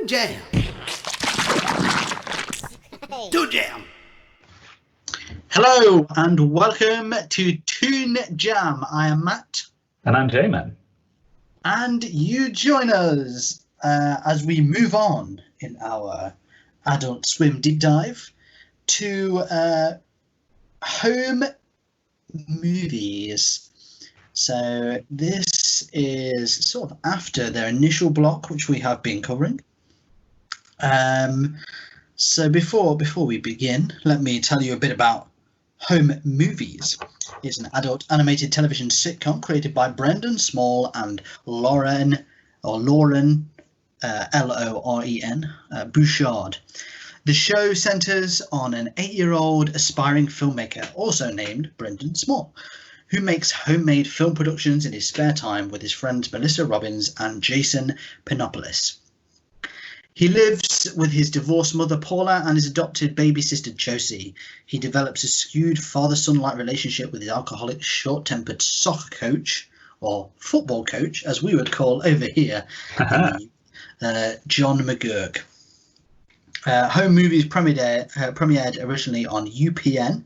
Jam. Toon Jam. Hello and welcome to Toon Jam. I am Matt. And I'm J-Man. And you join us as we move on in our Adult Swim deep dive to home movies. So this is sort of after their initial block, which we have been covering. So before we begin, let me tell you a bit about Home Movies. It's an adult animated television sitcom created by Brendan Small and Lauren Loren Bouchard. The show centres on an 8-year-old aspiring filmmaker, also named Brendan Small, who makes homemade film productions in his spare time with his friends Melissa Robbins and Jason Panopoulos. He lives with his divorced mother Paula and his adopted baby sister Josie. He develops a skewed father-son-like relationship with his alcoholic, short-tempered soccer coach, or football coach, as we would call over here, John McGurk. Home Movies premiered originally on UPN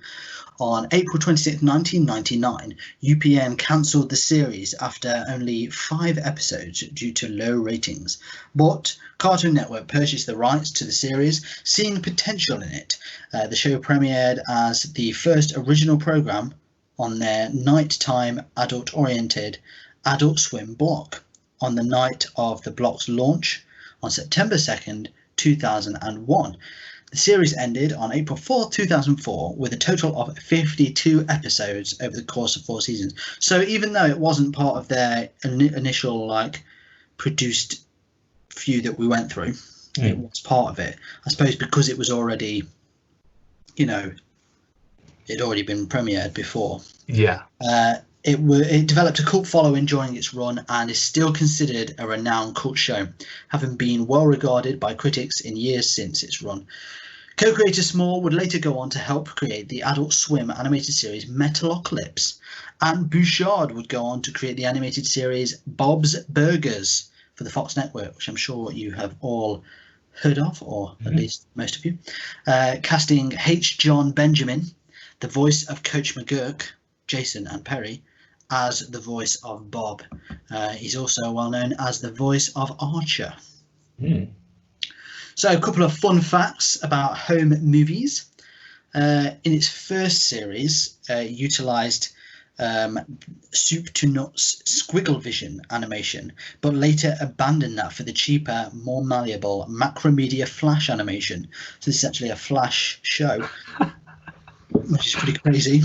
on April 26, 1999. UPN cancelled the series after only 5 episodes due to low ratings, but Cartoon Network purchased the rights to the series, seeing potential in it. The show premiered as the first original programme on their nighttime adult-oriented Adult Swim block on the night of the block's launch on September 2nd, 2001. The series ended on April 4th, 2004, with a total of 52 episodes over the course of 4 seasons. So even though it wasn't part of their initial produced few that we went through, it was part of it. I suppose because it was already, it'd already been premiered before. Yeah. It developed a cult following during its run and is still considered a renowned cult show, having been well regarded by critics in years since its run. Co-creator Small would later go on to help create the Adult Swim animated series Metalocalypse, and Bouchard would go on to create the animated series Bob's Burgers for the Fox Network, which I'm sure you have all heard of, or at least most of you. Casting H. John Benjamin, the voice of Coach McGurk, Jason and Perry, as the voice of Bob. He's also well known as the voice of Archer. So a couple of fun facts about Home Movies. In its first series, utilised soup to nuts squiggle vision animation, but later abandoned that for the cheaper, more malleable Macromedia Flash animation. So this is actually a Flash show, which is pretty crazy.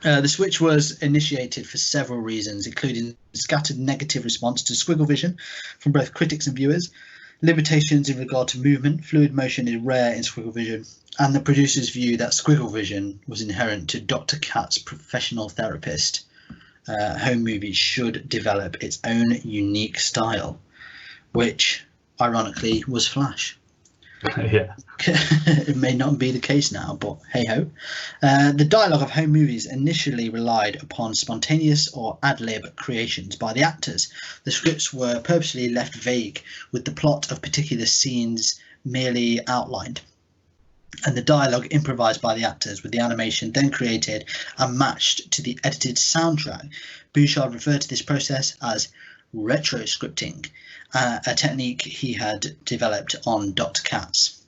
The switch was initiated for several reasons, including scattered negative response to squiggle vision from both critics and viewers, limitations in regard to movement. Fluid motion is rare in squiggle vision, and the producers' view that squiggle vision was inherent to Dr. Kat's professional therapist. Home Movies should develop its own unique style, which, ironically, was Flash. Yeah. It may not be the case now, but hey-ho. The dialogue of Home Movies initially relied upon spontaneous or ad-lib creations by the actors. The scripts were purposely left vague, with the plot of particular scenes merely outlined, and the dialogue improvised by the actors, with the animation then created and matched to the edited soundtrack. Bouchard referred to this process as retro-scripting, a technique he had developed on Dr. Katz.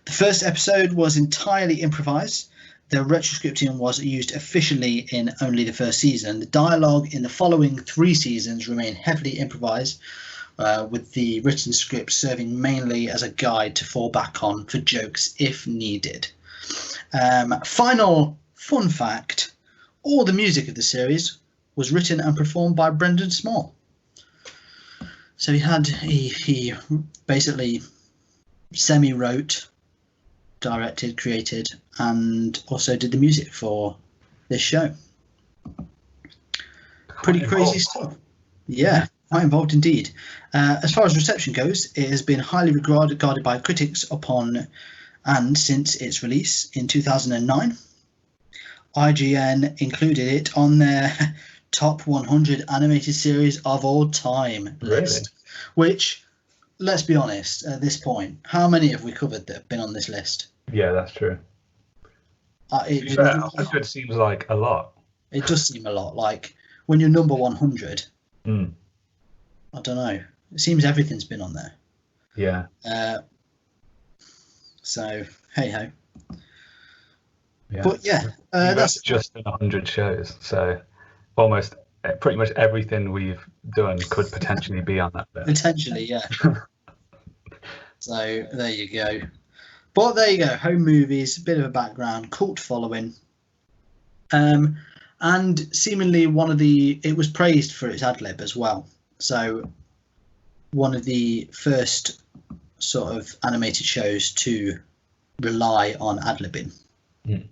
The first episode was entirely improvised. The retroscripting was used officially in only the first season. The dialogue in the following 3 seasons remained heavily improvised, with the written script serving mainly as a guide to fall back on for jokes if needed. Final fun fact, all the music of the series was written and performed by Brendan Small. So he basically semi-wrote, directed, created, and also did the music for this show. Pretty crazy stuff. Yeah, quite involved indeed. As far as reception goes, it has been highly regarded by critics and since its release in 2009. IGN included it on their top 100 animated series of all time list, which let's be honest, at this point, how many have we covered that have been on this list? Yeah, that's true. Uh, To be it, fair, it, 100 seems like a lot. it does seem a lot. Like when you're number 100, Mm. I don't know. It seems everything's been on there. Yeah. So hey ho. Yeah. But yeah, That's just in 100 shows. So almost pretty much everything we've done could potentially be on that list. Potentially, yeah. So there you go. But there you go. Home movies, bit of a background, cult following. And seemingly it was praised for its ad lib as well. So one of the first sort of animated shows to rely on ad libbing. Mm.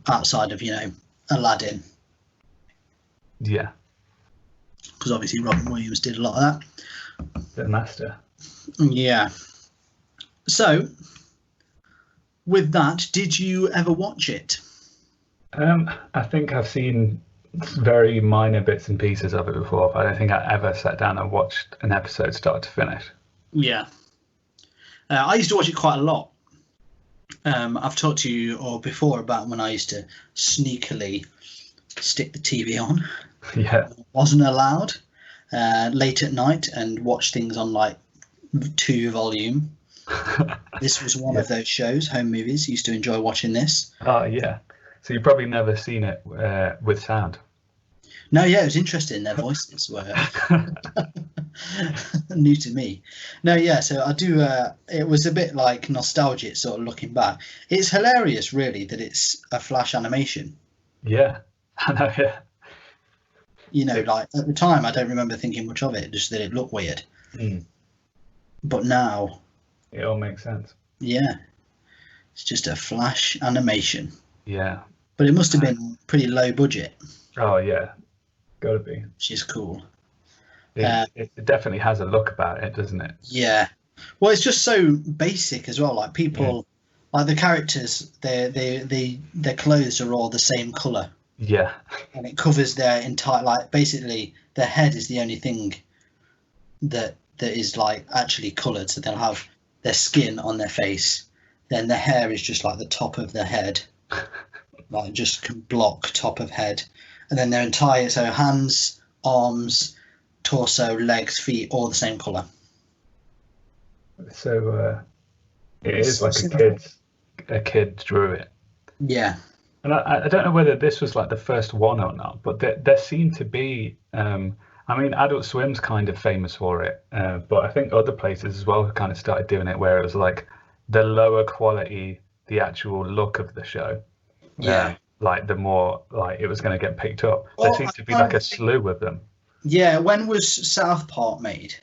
Outside of, Aladdin. Yeah. Because obviously Robin Williams did a lot of that. The master. Yeah. So, with that, did you ever watch it? I think I've seen very minor bits and pieces of it before, but I don't think I ever sat down and watched an episode start to finish. Yeah. I used to watch it quite a lot. I've talked to you before about when I used to sneakily stick the TV on. Yeah. Wasn't allowed late at night and watch things on like 2 volume. This was one of those shows, home movies. Used to enjoy watching this. Oh, yeah. So you've probably never seen it with sound. No, yeah, it was interesting. Their voices were new to me. No, yeah, so I do. It was a bit like nostalgic, sort of looking back. It's hilarious, really, that it's a flash animation. Yeah, I know. Yeah. Like at the time, I don't remember thinking much of it, just that it looked weird. Mm. But now, It all makes sense. Yeah, it's just a flash animation. Yeah. But it must have been pretty low budget. Oh, yeah. Gotta be. Which is cool. It definitely has a look about it, doesn't it? Yeah. Well, it's just so basic as well. Like people, like the characters, their clothes are all the same color. Yeah. And it covers their entire, like basically their head is the only thing that is like actually colored. So they'll have their skin on their face, then their hair is just like the top of their head, like just can block top of head, and then their entire, so hands, arms, torso, legs, feet, all the same color. So it is like a kid drew it. Yeah. And I don't know whether this was like the first one or not, but there seemed to be, I mean, Adult Swim's kind of famous for it, but I think other places as well kind of started doing it, where it was like the lower quality, the actual look of the show. Yeah. Like the more like it was going to get picked up. Well, there seemed to be like a slew of them. Yeah. When was South Park made?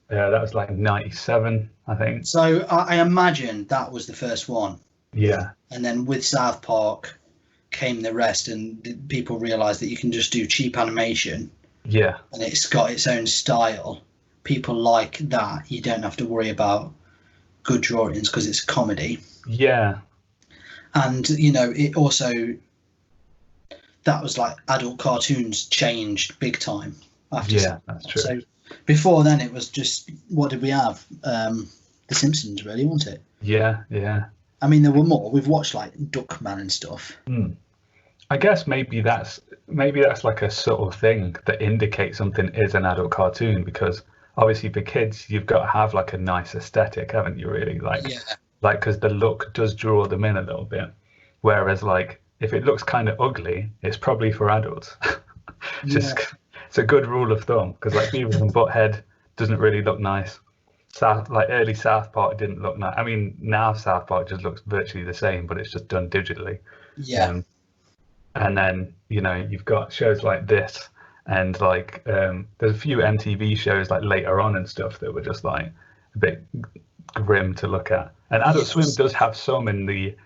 That was like 97, I think. So I imagine that was the first one. Yeah. And then with South Park came the rest, and people realized that you can just do cheap animation. Yeah. And it's got its own style. People like that. You don't have to worry about good drawings because it's comedy. Yeah. And, it also, that was like adult cartoons changed big time after. Yeah, that's true. So before then it was just, what did we have? The Simpsons, really, wasn't it? Yeah, yeah. I mean, there were more. We've watched like Duckman and stuff. I guess maybe that's like a subtle thing that indicates something is an adult cartoon, because obviously for kids you've got to have like a nice aesthetic, haven't you? Really, like because the look does draw them in a little bit. Whereas like if it looks kind of ugly, it's probably for adults. It's a good rule of thumb, because like Beavis and Butthead doesn't really look nice. Early South Park didn't look nice. I mean, now South Park just looks virtually the same, but it's just done digitally. Yeah. And then, you've got shows like this, and like there's a few MTV shows like later on and stuff that were just like a bit grim to look at. And Adult Swim does have some in the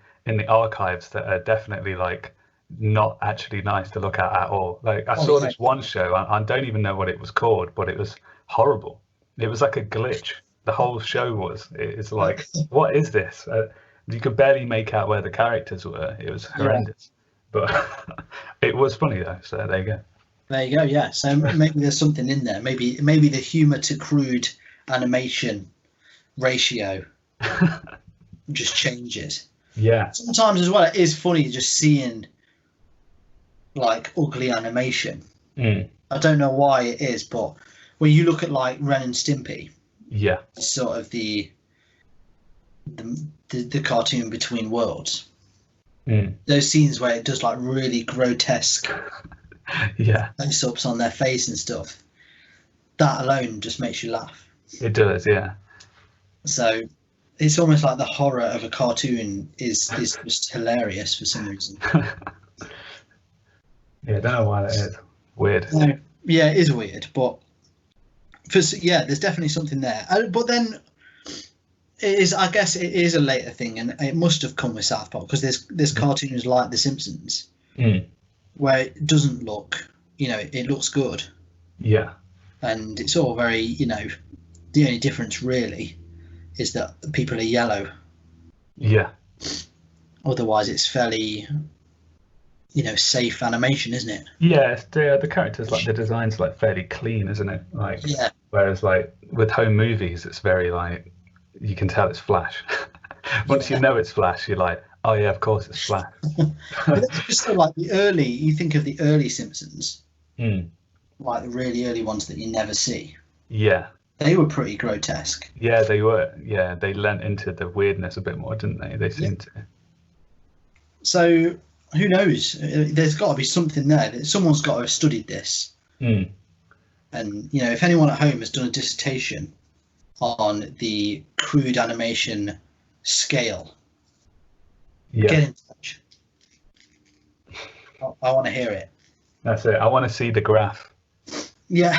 archives that are definitely like not actually nice to look at all. Like I saw this one show, I don't even know what it was called, but it was horrible. It was like a glitch. The whole show was. It's like, what is this? You could barely make out where the characters were. It was horrendous. But it was funny though, so there you go. There you go. Yeah, so maybe there's something in there. Maybe the humor to crude animation ratio just changes. Yeah. Sometimes as well, it is funny just seeing like ugly animation. I don't know why it is, but when you look at like Ren and Stimpy, Yeah. sort of the cartoon Between Worlds, those scenes where it does like really grotesque close-ups on their face and stuff, that alone just makes you laugh. It does, yeah. So it's almost like the horror of a cartoon is just hilarious for some reason. Yeah, I don't know why that is. Weird. Yeah, it is weird, but there's definitely something there. But then I guess it is a later thing, and it must have come with South Park, because there's cartoons like The Simpsons where it doesn't look, it looks good. Yeah. And it's all very, the only difference really is that people are yellow. Yeah. Otherwise, it's fairly, safe animation, isn't it? Yeah, the characters, like the design's like fairly clean, isn't it? Like, whereas like with home movies, it's very like, you can tell it's Flash. Once you know it's Flash, you're like, oh yeah, of course it's Flash. But that's just so, like you think of the early Simpsons, like the really early ones that you never see. Yeah. They were pretty grotesque. Yeah, they were. Yeah, they lent into the weirdness a bit more, didn't they? They seemed to. So who knows? There's got to be something there. Someone's got to have studied this. And if anyone at home has done a dissertation on the crude animation scale, get in touch. I want to hear it. That's it. I want to see the graph. Yeah.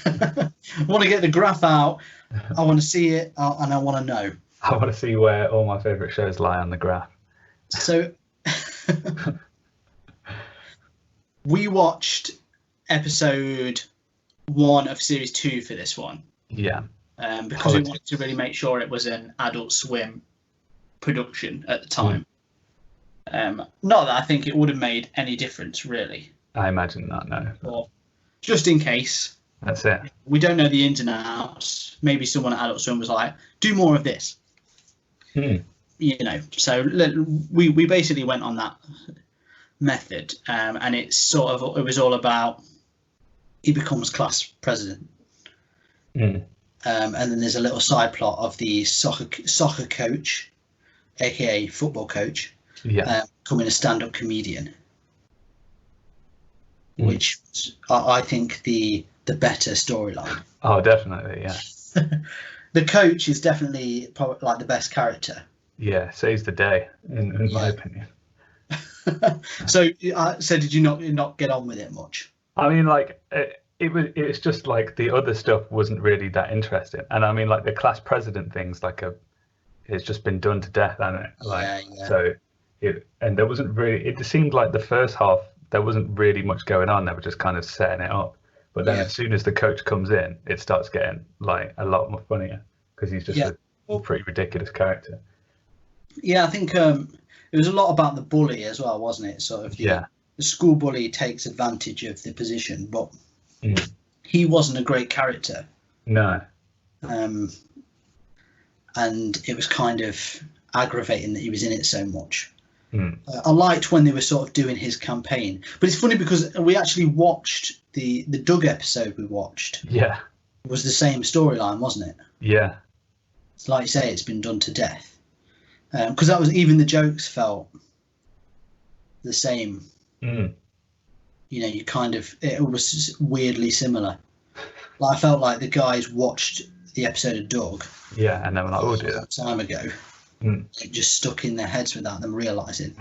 I want to get the graph out. I want to see it, and I want to know. I want to see where all my favourite shows lie on the graph. So we watched episode 1 of series 2 for this one. Yeah. Because we wanted to really make sure it was an Adult Swim production at the time. Not that I think it would have made any difference, really. I imagine not, no. But just in case. That's it. We don't know the ins and outs. Maybe someone at Adult Swim was like, do more of this. So we basically went on that method, and it was all about he becomes class president. And then there's a little side plot of the soccer coach, aka football coach, becoming a stand-up comedian, which I think the better storyline. Oh, definitely, yeah. The coach is definitely probably like the best character. Yeah, saves the day, in my opinion. So did you not get on with it much? I mean, like it's just like the other stuff wasn't really that interesting, and I mean, like the class president things, like it's just been done to death, hasn't it? Like, so and there wasn't really. It seemed like the first half there wasn't really much going on. They were just kind of setting it up, but then as soon as the coach comes in, it starts getting like a lot more funnier because he's just a pretty ridiculous character. Yeah, I think it was a lot about the bully as well, wasn't it? Sort of the school bully takes advantage of the position, but he wasn't a great character. No. And it was kind of aggravating that he was in it so much. I liked when they were sort of doing his campaign, but it's funny because we actually watched the Doug episode we watched. Yeah. It was the same storyline, wasn't it? Yeah. It's like you say, it's been done to death. Because that was, even the jokes felt the same. You kind of, it was weirdly similar. Like, I felt like the guys watched the episode of Doug. Yeah, and they were like, oh dear. A long time ago. It just stuck in their heads without them realising.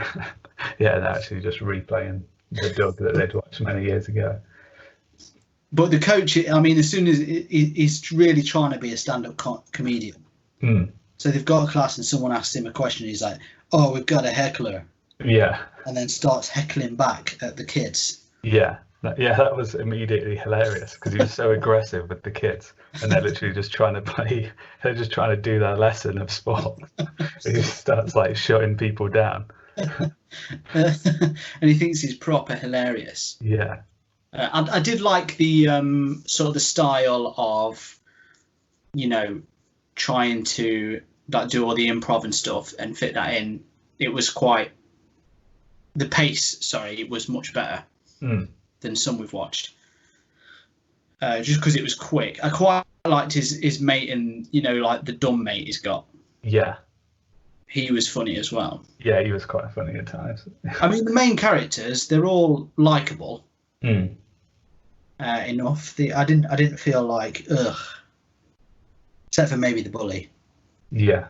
Yeah, they're actually just replaying the Doug that they'd watched many years ago. But the coach, I mean, as soon as he's really trying to be a stand-up comedian. So they've got a class and someone asks him a question. He's like, oh, we've got a heckler. Yeah. And then starts heckling back at the kids. Yeah. That was immediately hilarious because he was so aggressive with the kids. And they're literally just trying to play. They're just trying to do their lesson of sport. He starts like shutting people down. And he thinks he's proper hilarious. Yeah. I did like the sort of the style of you know, trying to like do all the improv and stuff and fit that in, it was quite the pace. Sorry, it was much better than some we've watched. Just because it was quick. I quite liked his mate, and you know, like the dumb mate he's got. Yeah. He was funny as well. Yeah, he was quite funny at times. I mean, the main characters, they're all likable enough. I didn't feel like ugh, except for maybe the bully. Yeah.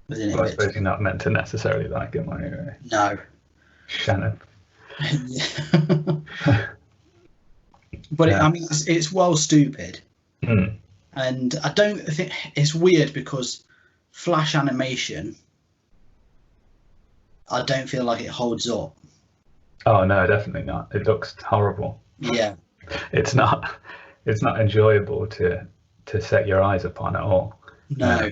Well, I suppose you're not meant to necessarily like him, are you? No. Shannon. But I mean, it's well stupid, Mm. and I don't think it's weird because Flash animation, I don't feel like it holds up. Oh no, definitely not. It looks horrible. Yeah. It's not enjoyable to set your eyes upon at all. No.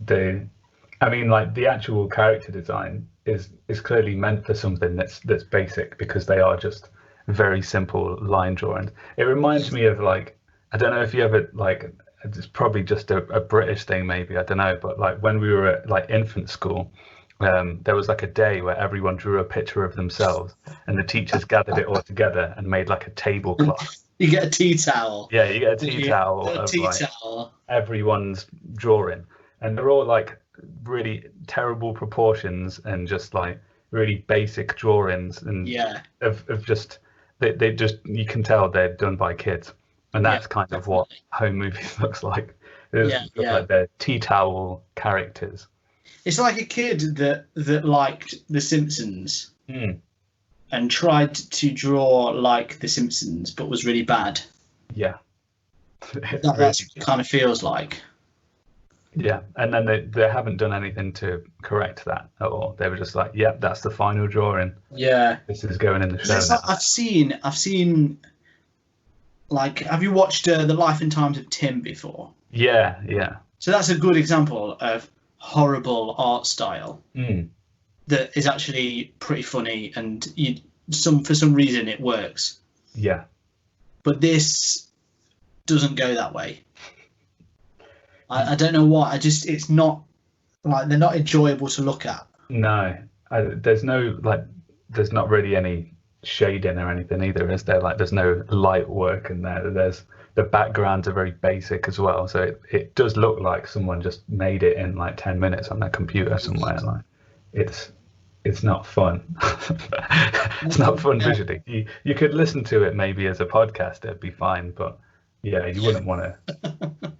I mean, like the actual character design is clearly meant for something that's basic, because they are just very simple line drawings. It reminds me of, like, I don't know if you ever, like, it's probably just a British thing maybe, I don't know, but like when we were at like infant school, there was like a day where everyone drew a picture of themselves, and the teachers gathered it all together and made like a tablecloth. You get a tea towel. Yeah, you get a tea towel of like everyone's drawing, and they're all like really terrible proportions and just like really basic drawings, and of just they just, you can tell they're done by kids, and that's kind of what home movies looks like. Like they're tea towel characters. It's like a kid that liked The Simpsons and tried to draw like The Simpsons, but was really bad. Yeah. That's what it kind of feels like. Yeah, and then they haven't done anything to correct that at all. They were just like, "Yep, that's the final drawing. Yeah, this is going in the show." Like, I've seen. Like, have you watched The Life and Times of Tim before? Yeah. So that's a good example of horrible art style that is actually pretty funny, and for some reason it works. Yeah. But this doesn't go that way. I don't know why. It's not like they're not enjoyable to look at. No, there's not really any shading or anything either, is there? Like, there's no light work in there. The backgrounds are very basic as well, so it does look like someone just made it in like 10 minutes on their computer somewhere. Like, it's not fun. It's not fun visually. You could listen to it maybe as a podcast, it'd be fine, but yeah, you wouldn't want to.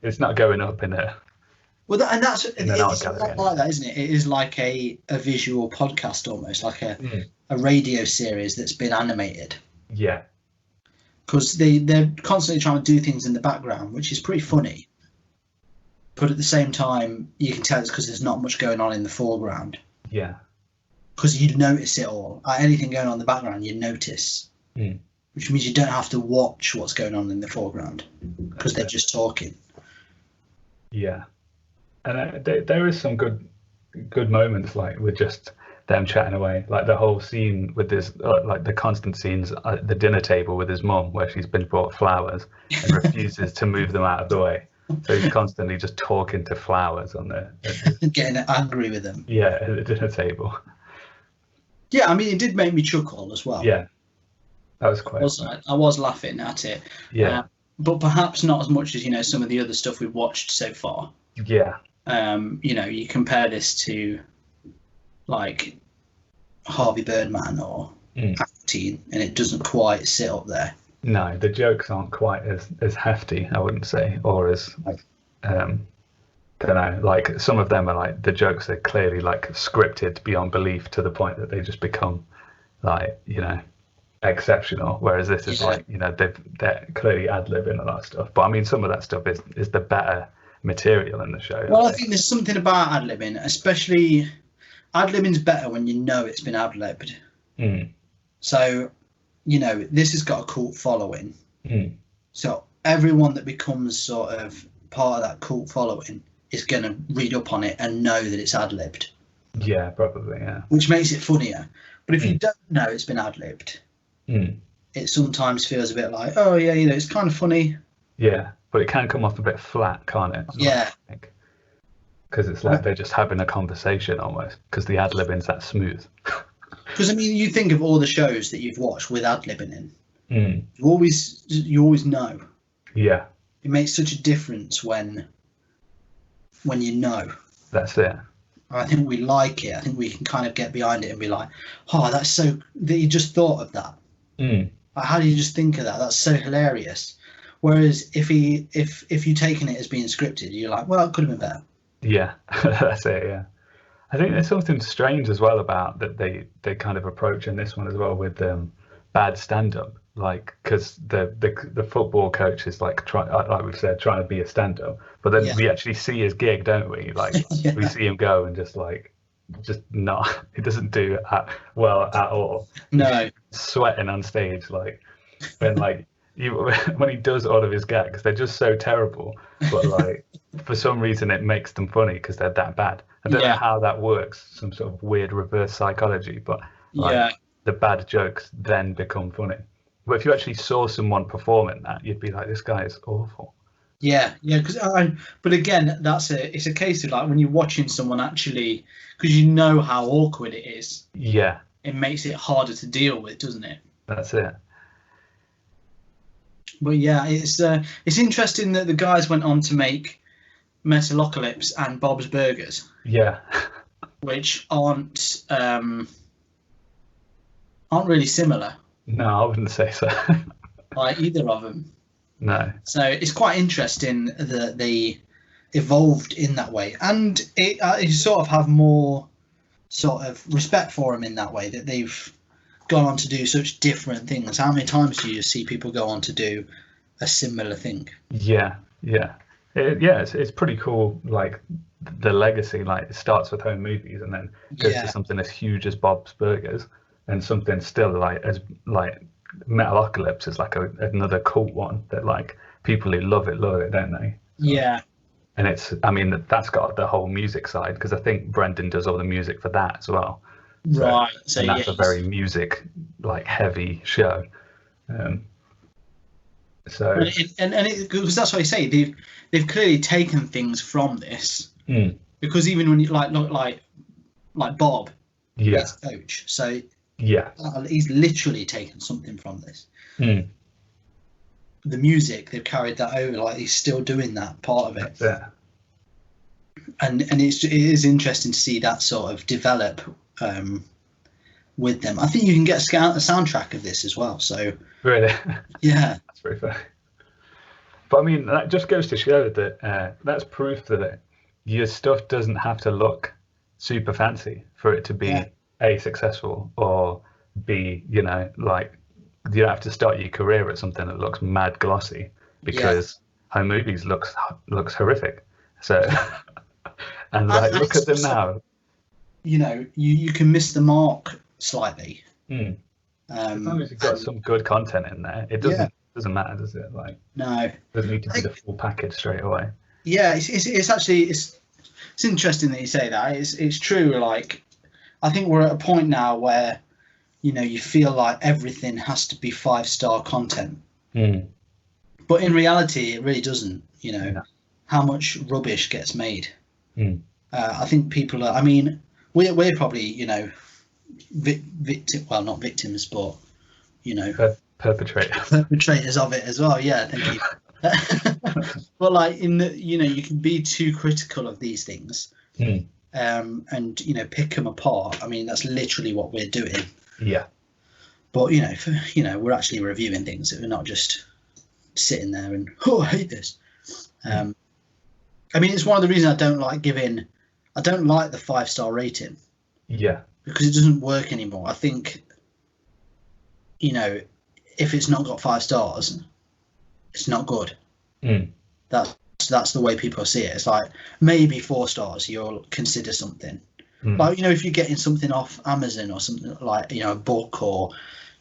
It's not going up in a. Well, and that's it's not like that, isn't it? It is like a visual podcast, almost like a radio series that's been animated. Yeah. Because they're constantly trying to do things in the background, which is pretty funny. But at the same time, you can tell it's because there's not much going on in the foreground. Yeah. Because you notice it all. Anything going on in the background, you notice. Which means you don't have to watch what's going on in the foreground, because they're just talking. Yeah. And there is some good moments, like with just them chatting away, like the whole scene with this, like the constant scenes at the dinner table with his mum, where she's been brought flowers and refuses to move them out of the way. So he's constantly just talking to flowers on the getting angry with them. Yeah, at the dinner table. Yeah, I mean, it did make me chuckle as well. Yeah, that was quite. I was laughing at it. Yeah, but perhaps not as much as some of the other stuff we've watched so far. Yeah. You compare this to like Harvey Birdman or Teen, and it doesn't quite sit up there. No, the jokes aren't quite as hefty, I wouldn't say, or as don't know, like some of them are like, the jokes are clearly like scripted beyond belief to the point that they just become like, exceptional, whereas this is like, they're clearly ad-libbing a lot of stuff. But I mean, some of that stuff is the better material in the show. Well, I think there's something about ad-libbing, especially ad-libbing's better when you know it's been ad-libbed. So, this has got a cult following. So everyone that becomes sort of part of that cult following is going to read up on it and know that it's ad-libbed. Yeah, probably, yeah. Which makes it funnier. But if you don't know it's been ad-libbed, it sometimes feels a bit like, oh yeah, it's kind of funny. Yeah. but it can come off a bit flat, can't it? Yeah. Because it's like they're just having a conversation almost, because the ad-libbing's that smooth. Because I mean, you think of all the shows that you've watched with ad-libbing in, Mm. you always know. Yeah, It makes such a difference when you know. that's it. I think we like it. I think we can kind of get behind it and be like, oh, that's so that you just thought of that. Mm. Like, how do you just think of that? That's so hilarious. Whereas if you taken it as being scripted, you're like, well, it could have been better. Yeah, that's it. Yeah, I think there's something strange as well about that they kind of approach in this one as well with bad stand-up, like because the football coach is like like we've said, trying to be a stand-up, but then we actually see his gig, don't we? Like we see him go and just not, he doesn't do well at all. No. He's sweating on stage, like when when he does all of his gags, they're just so terrible, but like for some reason it makes them funny because they're that bad. I don't know how that works, some sort of weird reverse psychology, but like the bad jokes then become funny. But if you actually saw someone performing that, you'd be like, this guy is awful. Yeah, but again, it's a case of like when you're watching someone actually, because you know how awkward it is. Yeah, it makes it harder to deal with, doesn't it? That's it. But yeah, it's interesting that the guys went on to make Metalocalypse and Bob's Burgers. Yeah. Which aren't really similar. No, I wouldn't say so. Like either of them. No. So it's quite interesting that they evolved in that way, and you sort of have more sort of respect for them in that way, that they've gone on to do such different things. How many times do you see people go on to do a similar thing? Yeah. It's pretty cool. Like the legacy, like it starts with home movies and then goes to something as huge as Bob's Burgers, and something still like like Metalocalypse is like another cult one that like people who love it, don't they? Yeah. And that's got the whole music side, because I think Brendan does all the music for that as well. Right. So that's a very music like heavy show. Because that's what I say, they've clearly taken things from this. Because even when you look like Bob, is coach, so he's literally taken something from this. The music, they've carried that over, like he's still doing that part of it. Yeah. And it is interesting to see that sort of develop with them. I think you can get a soundtrack of this as well. So really, yeah, that's very fair. But I mean, that just goes to show that that's proof that your stuff doesn't have to look super fancy for it to be A, successful, or B, like you don't have to start your career at something that looks mad glossy, because home movies looks horrific. So and like look at them now. You can miss the mark slightly. As long as you've got some good content in there, it doesn't matter, does it? Like no, it doesn't need to be the full package straight away. Yeah, it's actually it's interesting that you say that. It's true. Like I think we're at a point now where you feel like everything has to be 5-star content, but in reality, it really doesn't. How much rubbish gets made. I think people are. I mean, we're probably well, not victims, but perpetrators of it as well. Yeah, thank you. But like you can be too critical of these things, and pick them apart. I mean, that's literally what we're doing. Yeah. But we're actually reviewing things. We're not just sitting there and I hate this. I mean, it's one of the reasons I don't like the 5-star rating. Yeah. Because it doesn't work anymore. I think, if it's not got 5 stars, it's not good. That's the way people see it. It's like maybe 4 stars, you'll consider something. Like, if you're getting something off Amazon or something like, a book, or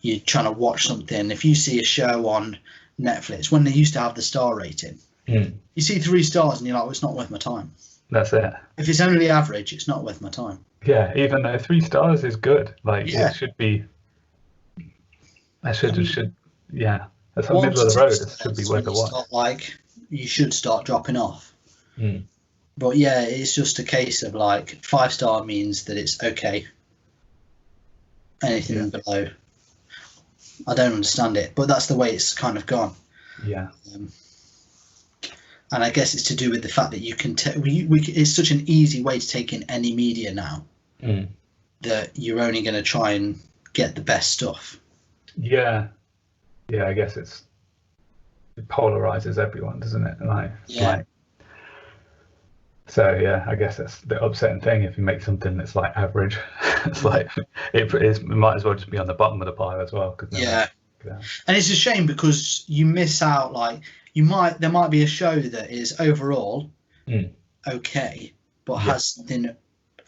you're trying to watch something, if you see a show on Netflix, when they used to have the star rating, you see 3 stars and you're like, well, it's not worth my time. That's it. If it's only average, it's not worth my time. Yeah, even though 3 stars is good. Like, it should be, that's the middle of the road. It should be worth a watch. Like, you should start dropping off. Mm. But yeah, it's just a case of like 5-star means that it's okay. Anything below, I don't understand it, but that's the way it's kind of gone. Yeah. And I guess it's to do with the fact that you can it's such an easy way to take in any media now that you're only going to try and get the best stuff. Yeah. I guess it polarizes everyone, doesn't it? So yeah, I guess that's the upsetting thing. If you make something that's like average, it's like it might as well just be on the bottom of the pile as well. And it's a shame because you miss out. Like there might be a show that is overall okay, but has something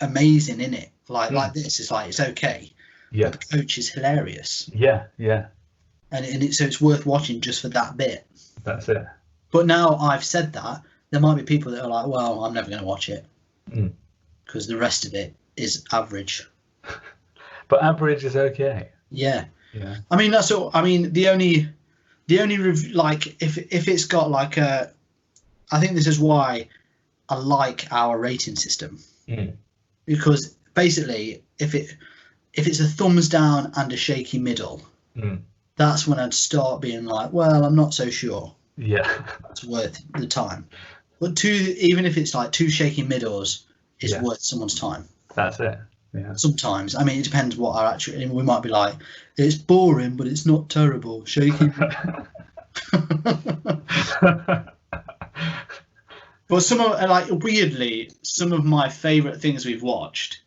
amazing in it. Like this, it's okay. Yeah. But the coach is hilarious. Yeah. And so it's worth watching just for that bit. That's it. But now I've said that, there might be people that are like, well, I'm never going to watch it because the rest of it is average. But average is okay. Yeah. I mean, that's all. I mean, the only like if it's got like I think this is why I like our rating system because basically if it's a thumbs down and a shaky middle, that's when I'd start being like, well, I'm not so sure. Yeah. It's worth the time. But even if it's like 2 shaky middles, is worth someone's time. That's it. Yeah. Sometimes. I mean, it depends what our actual. We might be like, it's boring, but it's not terrible. Shaky. But some of weirdly, some of my favourite things we've watched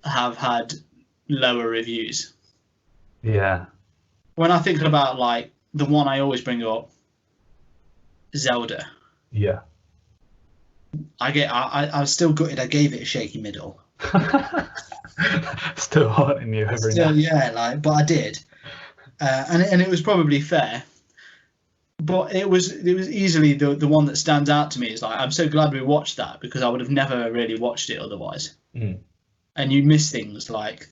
have had lower reviews. Yeah. When I think about like the one I always bring up, Zelda. Yeah. I was still gutted. I gave it a shaky middle. Still haunting you every night. Yeah, but I did, and it was probably fair. But it was easily the one that stands out to me. Is like I'm so glad we watched that because I would have never really watched it otherwise. And you miss things like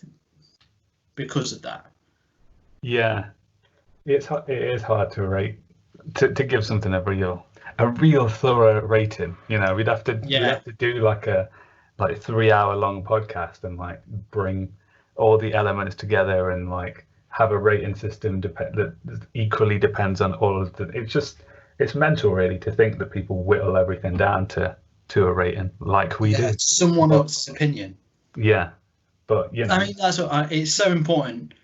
because of that. Yeah, it is hard to rate to give something a real thorough rating. You know, we'd have to do like a 3-hour long podcast and like bring all the elements together and like have a rating system that equally depends on all of the. It's mental really to think that people whittle everything down to a rating like we do. Someone else's opinion. Yeah, but you know. I mean, that's what it's so important,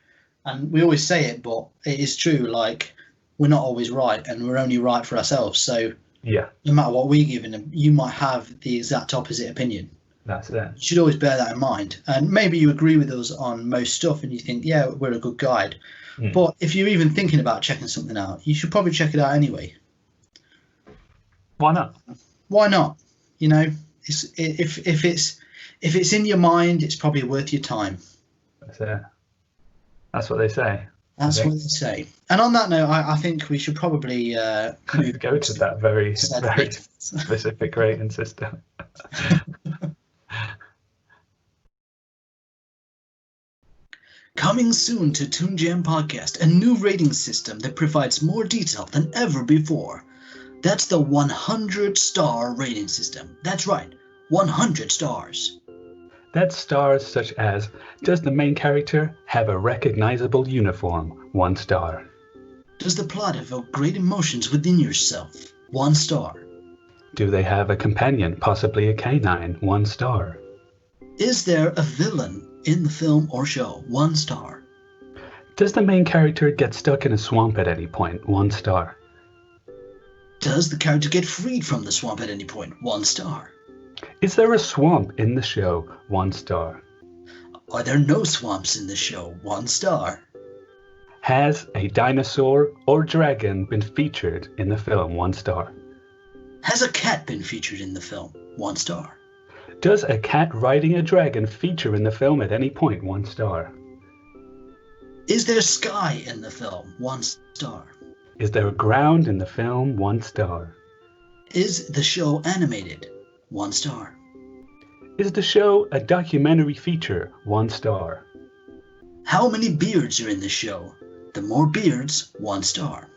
and we always say it, but it is true. Like we're not always right, and we're only right for ourselves. So no matter what we give them, you might have the exact opposite opinion. That's it. You should always bear that in mind. And maybe you agree with us on most stuff and you think, yeah, we're a good guide. But if you're even thinking about checking something out, you should probably check it out anyway. Why not? Why not? You know, if it's in your mind, it's probably worth your time. That's it. That's what they say. That's what they say. And on that note, I think we should probably go to that very specific rating system. Coming soon to Toon Jam Podcast, a new rating system that provides more detail than ever before. That's the 100-star rating system. That's right, 100 stars. That's stars such as, does the main character have a recognizable uniform? 1 star. Does the plot evoke great emotions within yourself? 1 star. Do they have a companion, possibly a canine? 1 star. Is there a villain in the film or show? 1 star. Does the main character get stuck in a swamp at any point? 1 star. Does the character get freed from the swamp at any point? 1 star. Is there a swamp in the show? 1 star. Are there no swamps in the show? 1 star. Has a dinosaur or dragon been featured in the film? 1 star. Has a cat been featured in the film? 1 star. Does a cat riding a dragon feature in the film at any point? 1 star. Is there sky in the film? 1 star. Is there ground in the film? 1 star. Is the show animated? 1 star. Is the show a documentary feature? 1 star. How many beards are in the show? The more beards, 1 star.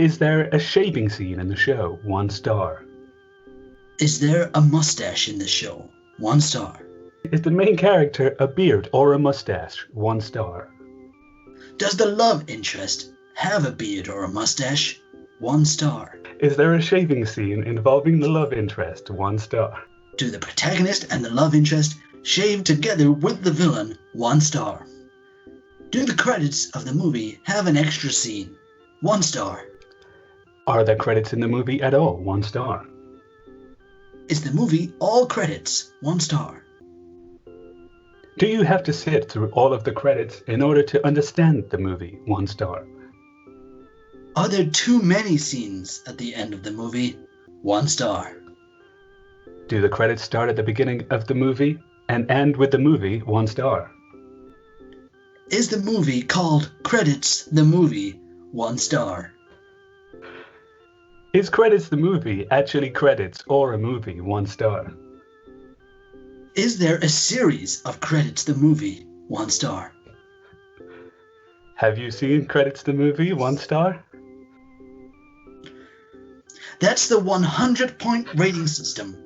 Is there a shaving scene in the show? 1 star. Is there a mustache in the show? 1 star. Is the main character a beard or a mustache? 1 star. Does the love interest have a beard or a mustache? 1 star. Is there a shaving scene involving the love interest? 1 star. Do the protagonist and the love interest shave together with the villain? 1 star. Do the credits of the movie have an extra scene? 1 star. Are there credits in the movie at all? 1 star. Is the movie all credits? 1 star. Do you have to sit through all of the credits in order to understand the movie? 1 star. Are there too many scenes at the end of the movie? 1 star. Do the credits start at the beginning of the movie and end with the movie? 1 star. Is the movie called Credits the Movie? 1 star. Is Credits the movie actually credits or a movie? 1 star. Is there a series of Credits the Movie? 1 star. Have you seen Credits the movie? 1 star. That's the 100-point rating system.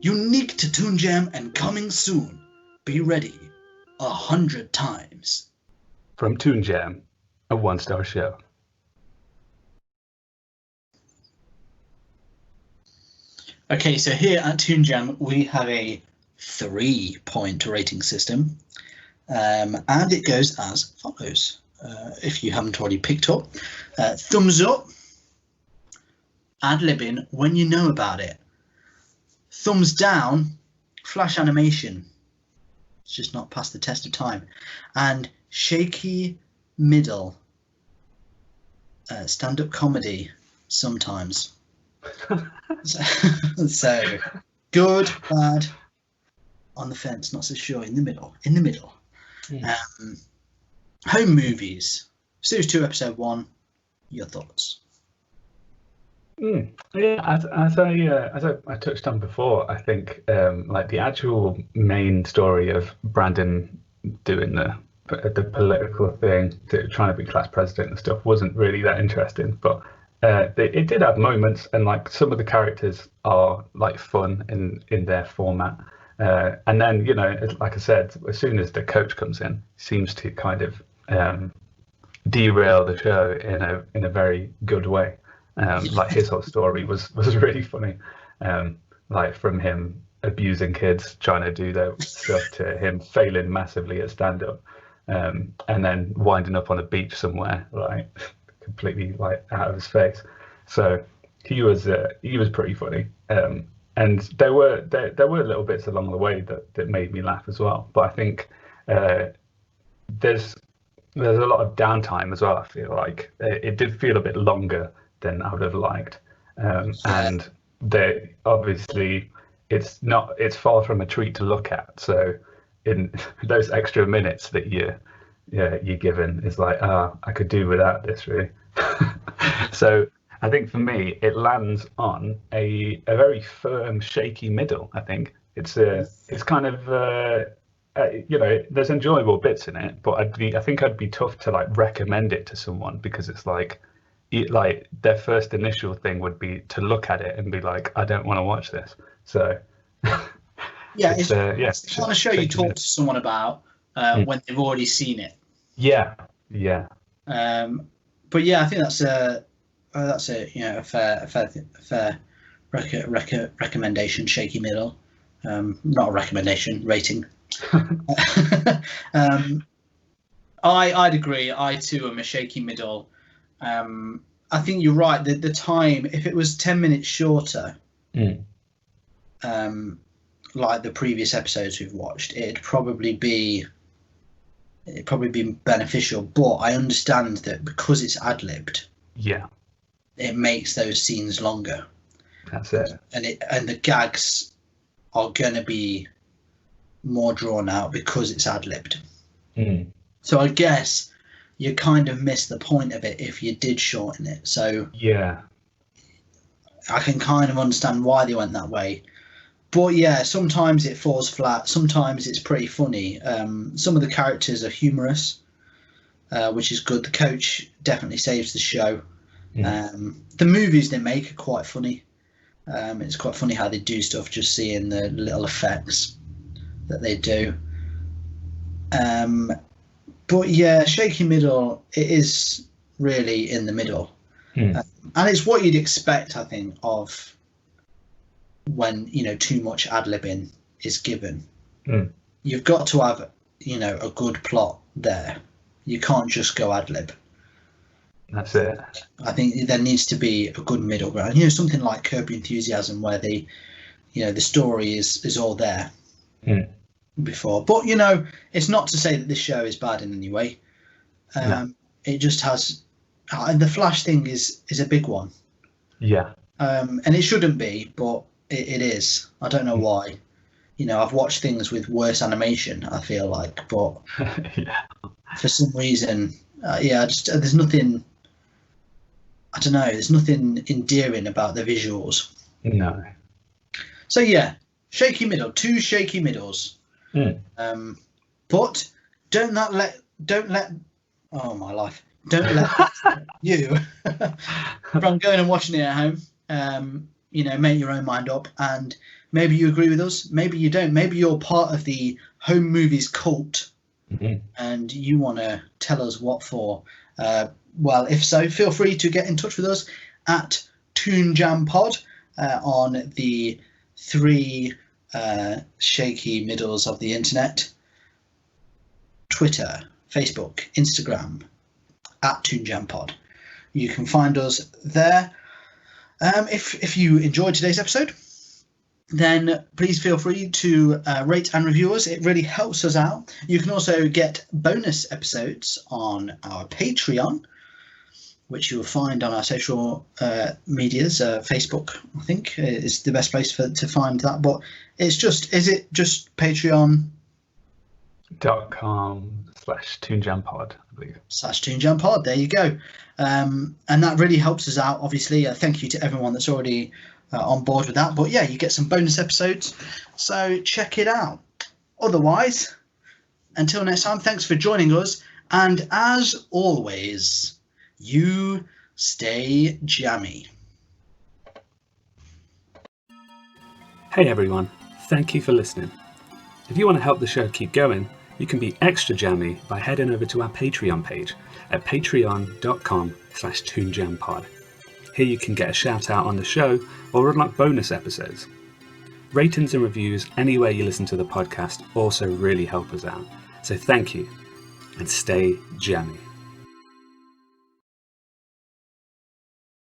Unique to Toon Jam and coming soon. Be ready 100 times. From Toon Jam, a 1-star show. Okay, so here at Toon Jam we have a 3-point rating system, and it goes as follows. If you haven't already picked up, thumbs up, ad-libbing when you know about it. Thumbs down, flash animation. It's just not passed the test of time. And shaky middle, stand-up comedy sometimes. So good, bad, on the fence, not so sure, in the middle. Home movies, series 2, episode 1. Your thoughts? Yeah, as I touched on before, I think like the actual main story of Brandon doing the political thing, trying to be class president and stuff, wasn't really that interesting. But it did have moments, and like some of the characters are like fun in their format. And then, you know, like I said, as soon as the coach comes in, seems to kind of derail the show in a very good way. Like his whole story was really funny. Like from him abusing kids, trying to do their stuff, to him failing massively at stand-up, and then winding up on a beach somewhere, like completely like out of his face. So he was pretty funny. And there were little bits along the way that made me laugh as well. But I think there's a lot of downtime as well. I feel like it did feel a bit longer than I would have liked, and they obviously it's far from a treat to look at. So in those extra minutes that you're given, it's like, I could do without this really. So I think for me it lands on a very firm, shaky middle. I think it's kind of you know, there's enjoyable bits in it, but I think I'd be tough to like recommend it to someone, because it's like their first initial thing would be to look at it and be like, I don't want to watch this. So yeah, it's the kind of show you talk to someone about when they've already seen it. Yeah. But yeah, I think that's a you know, a fair recommendation. Shaky middle, not a recommendation, rating. I'd agree. I too am a shaky middle. I think you're right. The time, if it was 10 minutes shorter, like the previous episodes we've watched, it'd probably be beneficial. But I understand that because it's ad-libbed, it makes those scenes longer. That's it. And the gags are gonna be more drawn out because it's ad-libbed. So I guess you kind of miss the point of it if you did shorten it. So yeah, I can kind of understand why they went that way. But yeah, sometimes it falls flat. Sometimes it's pretty funny. Some of the characters are humorous, which is good. The coach definitely saves the show. The movies they make are quite funny. It's quite funny how they do stuff, just seeing the little effects that they do. But yeah, Shaky Middle, it is really in the middle. And it's what you'd expect, I think, of when, too much ad-libbing is given. You've got to have, a good plot there. You can't just go ad-lib. That's it. I think there needs to be a good middle ground. Something like Curb Your Enthusiasm, where the story is all there before. But it's not to say that this show is bad in any way. No. It just has, and the Flash thing is a big one. Yeah. And it shouldn't be, but it is. I don't know why. I've watched things with worse animation, I feel like, but Yeah. for some reason, there's nothing. I don't know. There's nothing endearing about the visuals. No. So yeah, Shaky Middle, 2 shaky middles. But don't let. Oh my life! Don't let you from going and watching it at home. Make your own mind up, and maybe you agree with us. Maybe you don't. Maybe you're part of the home movies cult, and you want to tell us what for. Well, if so, feel free to get in touch with us at Toon Jam Pod on the 3 shaky middles of the internet: Twitter, Facebook, Instagram, at Toon Jam Pod. You can find us there. If you enjoyed today's episode, then please feel free to rate and review us. It really helps us out. You can also get bonus episodes on our Patreon, which you'll find on our social medias. Facebook, I think, is the best place to find that. But is it just patreon.com/ToonJamPod, I believe. /ToonJamPod, there you go. And that really helps us out, obviously. Thank you to everyone that's already on board with that. But yeah, you get some bonus episodes, so check it out. Otherwise, until next time, thanks for joining us. And as always, you stay jammy. Hey everyone, thank you for listening. If you want to help the show keep going, you can be extra jammy by heading over to our Patreon page at patreon.com/ToonJamPod. Here you can get a shout out on the show or unlock bonus episodes. Ratings and reviews anywhere you listen to the podcast also really help us out. So thank you and stay jammy.